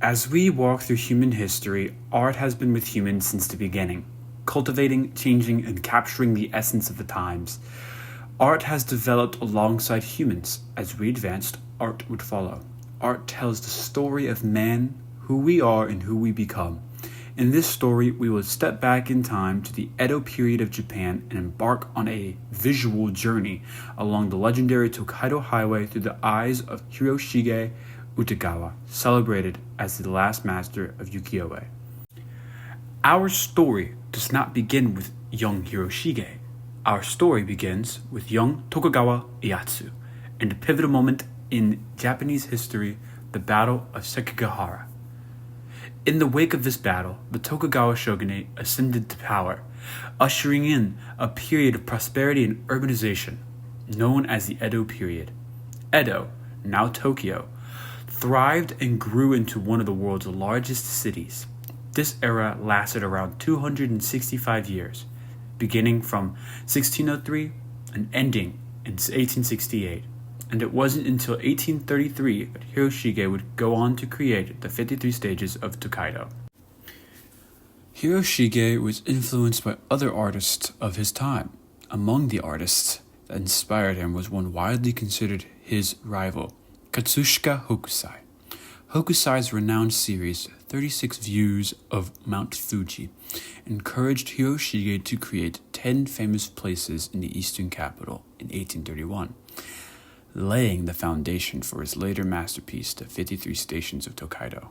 As we walk through human history, art has been with humans since the beginning, cultivating, changing, and capturing the essence of the times. Art has developed alongside humans. As we advanced, art would follow. Art tells the story of man, who we are, and who we become. In this story, we will step back in time to the Edo period of Japan and embark on a visual journey along the legendary Tokaido highway through the eyes of Hiroshige Utagawa, celebrated as the last master of ukiyo-e. Our story does not begin with young Hiroshige. Our story begins with young Tokugawa Ieyasu and a pivotal moment in Japanese history, the Battle of Sekigahara. In the wake of this battle, the Tokugawa shogunate ascended to power, ushering in a period of prosperity and urbanization, known as the Edo period. Edo, now Tokyo, thrived and grew into one of the world's largest cities. This era lasted around 265 years, beginning from 1603 and ending in 1868. And it wasn't until 1833 that Hiroshige would go on to create the 53 stages of Tokaido. Hiroshige was influenced by other artists of his time. Among the artists that inspired him was one widely considered his rival, Katsushika Hokusai. Hokusai's renowned series, 36 Views of Mount Fuji, encouraged Hiroshige to create 10 famous places in the eastern capital in 1831, laying the foundation for his later masterpiece, the 53 Stations of Tokaido.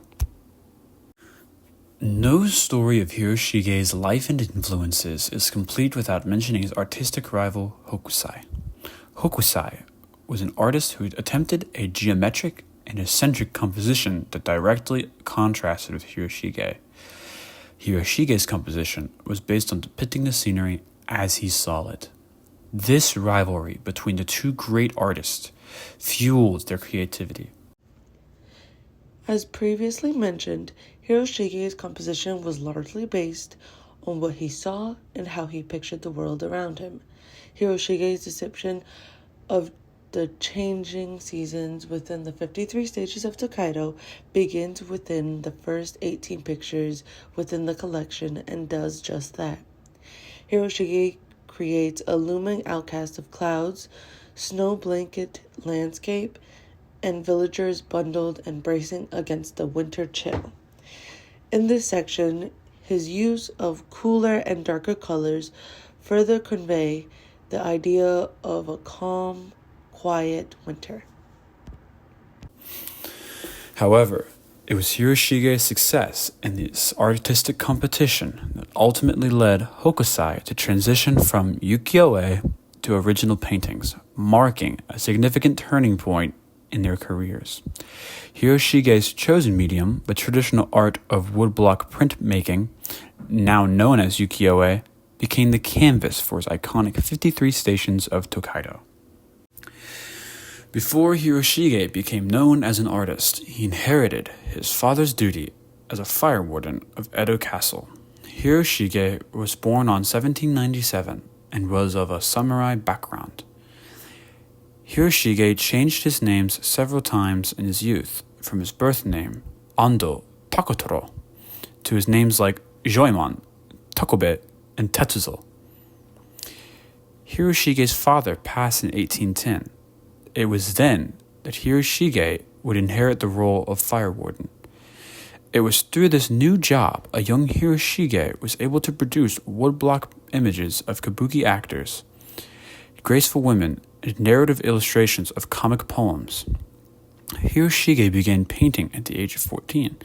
No story of Hiroshige's life and influences is complete without mentioning his artistic rival, Hokusai. Hokusai was an artist who attempted a geometric and eccentric composition that directly contrasted with Hiroshige. Hiroshige's composition was based on depicting the scenery as he saw it. This rivalry between the two great artists fueled their creativity. As previously mentioned, Hiroshige's composition was largely based on what he saw and how he pictured the world around him. Hiroshige's depiction of the changing seasons within the 53 stages of Tokaido begins within the first 18 pictures within the collection and does just that. Hiroshige creates a looming outcast of clouds, snow blanket landscape, and villagers bundled and bracing against the winter chill. In this section, his use of cooler and darker colors further convey the idea of a calm, quiet winter. However, it was Hiroshige's success in this artistic competition that ultimately led Hokusai to transition from ukiyo-e to original paintings, marking a significant turning point in their careers. Hiroshige's chosen medium, the traditional art of woodblock printmaking, now known as ukiyo-e, became the canvas for his iconic 53 Stations of Tokaido. Before Hiroshige became known as an artist, he inherited his father's duty as a fire warden of Edo Castle. Hiroshige was born on 1797 and was of a samurai background. Hiroshige changed his names several times in his youth, from his birth name, Ando Takotoro, to his names like Joimon, Takobe, and Tetsuzo. Hiroshige's father passed in 1810. It was then that Hiroshige would inherit the role of fire warden. It was through this new job a young Hiroshige was able to produce woodblock images of kabuki actors, graceful women, and narrative illustrations of comic poems. Hiroshige began painting at the age of 14.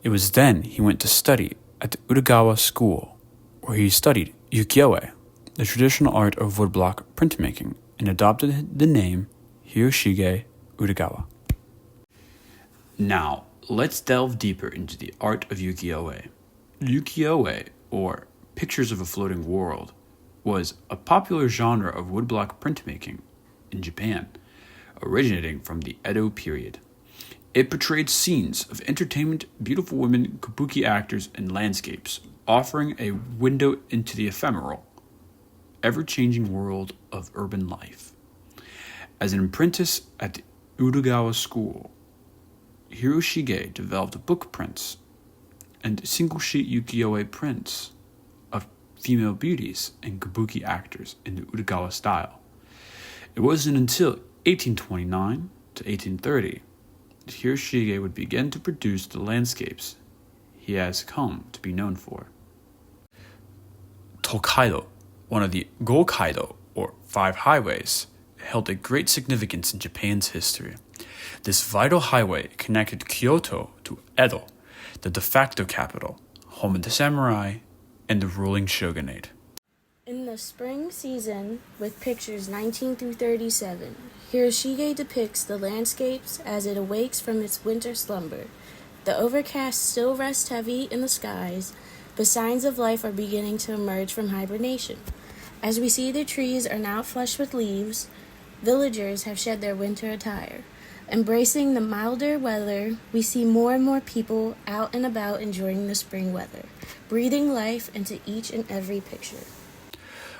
It was then he went to study at the Utagawa School, where he studied ukiyo-e, the traditional art of woodblock printmaking, and adopted the name Hiroshige Utagawa. Now, let's delve deeper into the art of ukiyo-e. Ukiyo-e, or pictures of a floating world, was a popular genre of woodblock printmaking in Japan, originating from the Edo period. It portrayed scenes of entertainment, beautiful women, kabuki actors, and landscapes, offering a window into the ephemeral, ever-changing world of urban life. As an apprentice at the Utagawa School, Hiroshige developed book prints and single-sheet ukiyo-e prints of female beauties and kabuki actors in the Utagawa style. It wasn't until 1829 to 1830 that Hiroshige would begin to produce the landscapes he has come to be known for. Tokaido, one of the Gokaido, or 5 highways, held a great significance in Japan's history. This vital highway connected Kyoto to Edo, the de facto capital, home of the samurai, and the ruling shogunate. In the spring season, with pictures 19 through 37, Hiroshige depicts the landscapes as it awakes from its winter slumber. The overcast still rests heavy in the skies, but signs of life are beginning to emerge from hibernation. As we see the trees are now flush with leaves, villagers have shed their winter attire. Embracing the milder weather, we see more and more people out and about enjoying the spring weather, breathing life into each and every picture.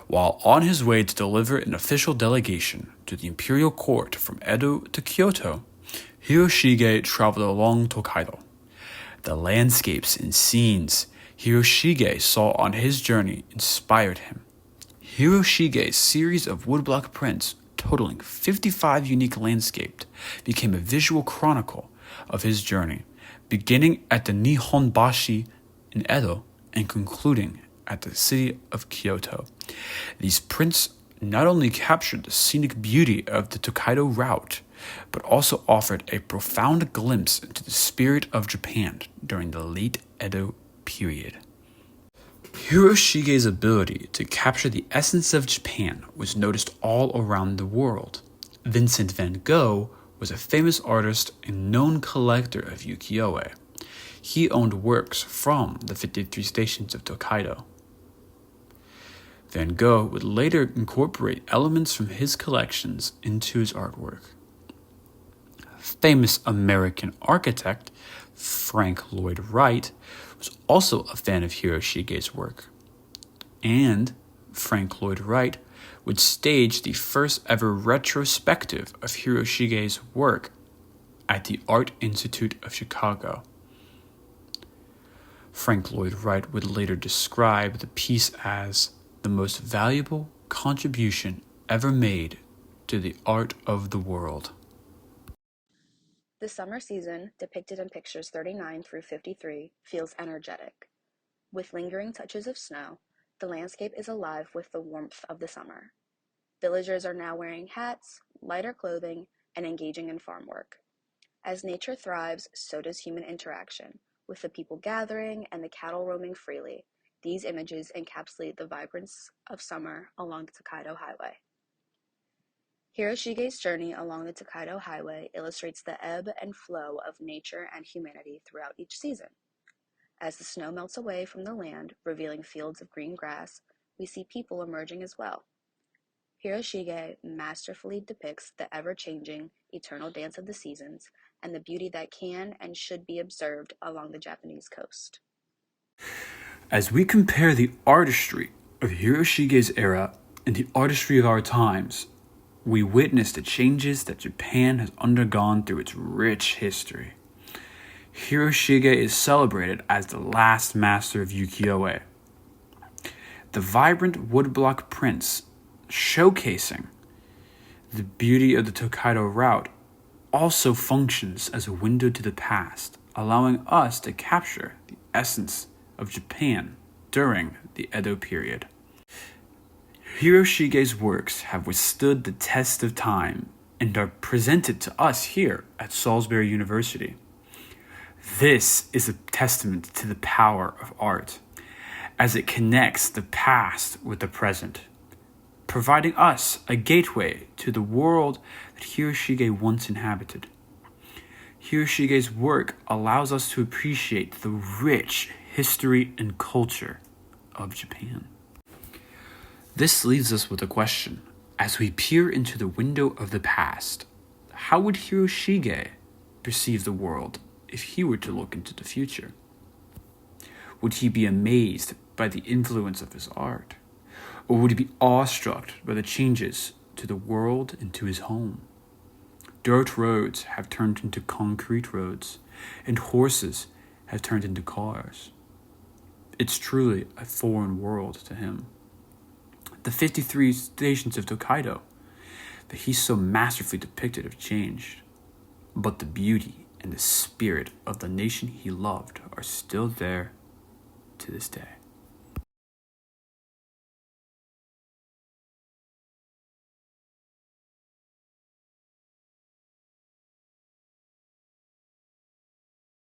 While on his way to deliver an official delegation to the imperial court from Edo to Kyoto, Hiroshige traveled along Tokaido. The landscapes and scenes Hiroshige saw on his journey inspired him. Hiroshige's series of woodblock prints, totaling 55 unique landscapes, became a visual chronicle of his journey, beginning at the Nihonbashi in Edo and concluding at the city of Kyoto. These prints not only captured the scenic beauty of the Tokaido route, but also offered a profound glimpse into the spirit of Japan during the late Edo period. Hiroshige's ability to capture the essence of Japan was noticed all around the world. Vincent van Gogh was a famous artist and known collector of ukiyo-e. He owned works from the 53 stations of Tokaido. Van Gogh would later incorporate elements from his collections into his artwork. Famous American architect Frank Lloyd Wright was also a fan of Hiroshige's work. And Frank Lloyd Wright would stage the first ever retrospective of Hiroshige's work at the Art Institute of Chicago. Frank Lloyd Wright would later describe the piece as the most valuable contribution ever made to the art of the world. The summer season, depicted in pictures 39 through 53, feels energetic. With lingering touches of snow, the landscape is alive with the warmth of the summer. Villagers are now wearing hats, lighter clothing, and engaging in farm work. As nature thrives, so does human interaction, with the people gathering and the cattle roaming freely. These images encapsulate the vibrance of summer along the Tokaido Highway. Hiroshige's journey along the Tokaido Highway illustrates the ebb and flow of nature and humanity throughout each season. As the snow melts away from the land, revealing fields of green grass, we see people emerging as well. Hiroshige masterfully depicts the ever-changing, eternal dance of the seasons and the beauty that can and should be observed along the Japanese coast. As we compare the artistry of Hiroshige's era and the artistry of our times, we witness the changes that Japan has undergone through its rich history. Hiroshige is celebrated as the last master of ukiyo-e. The vibrant woodblock prints showcasing the beauty of the Tokaido route also functions as a window to the past, allowing us to capture the essence of Japan during the Edo period. Hiroshige's works have withstood the test of time and are presented to us here at Salisbury University. This is a testament to the power of art, as it connects the past with the present, providing us a gateway to the world that Hiroshige once inhabited. Hiroshige's work allows us to appreciate the rich history and culture of Japan. This leaves us with a question. As we peer into the window of the past, how would Hiroshige perceive the world if he were to look into the future? Would he be amazed by the influence of his art? Or would he be awestruck by the changes to the world and to his home? Dirt roads have turned into concrete roads, and horses have turned into cars. It's truly a foreign world to him. The 53 stations of Tokaido that he so masterfully depicted have changed, but the beauty and the spirit of the nation he loved are still there to this day.